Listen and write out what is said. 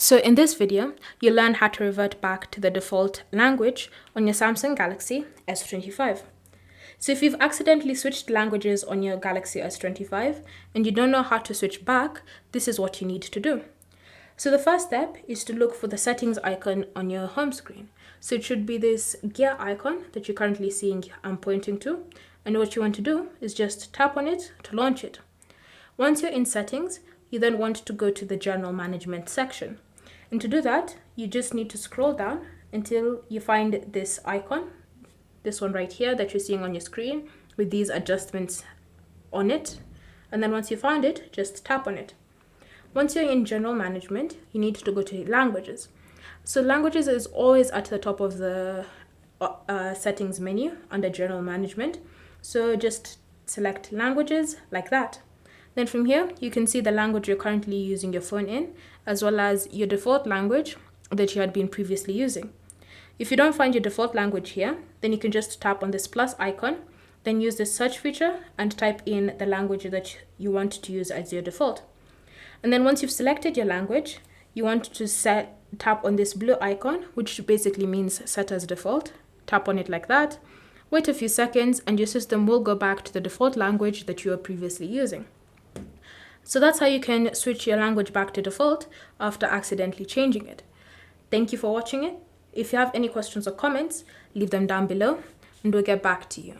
So in this video, you'll learn how to revert back to the default language on your Samsung Galaxy S25. So if you've accidentally switched languages on your Galaxy S25 and you don't know how to switch back, this is what you need to do. So the first step is to look for the settings icon on your home screen. So it should be this gear icon that you're currently seeing I'm pointing to. And what you want to do is just tap on it to launch it. Once you're in settings, you then want to go to the general management section. And to do that, you just need to scroll down until you find this icon, this one right here that you're seeing on your screen with these adjustments on it. And then once you find it, just tap on it. Once you're in general management, you need to go to languages. So languages is always at the top of the settings menu under general management. So just select languages like that. Then from here, you can see the language you're currently using your phone in, as well as your default language that you had been previously using. If you don't find your default language here, then you can just tap on this plus icon, then use the search feature and type in the language that you want to use as your default. And then once you've selected your language, you want to tap on this blue icon, which basically means set as default. Tap on it like that. Wait a few seconds and your system will go back to the default language that you were previously using. So that's how you can switch your language back to default after accidentally changing it. Thank you for watching it. If you have any questions or comments, leave them down below and we'll get back to you.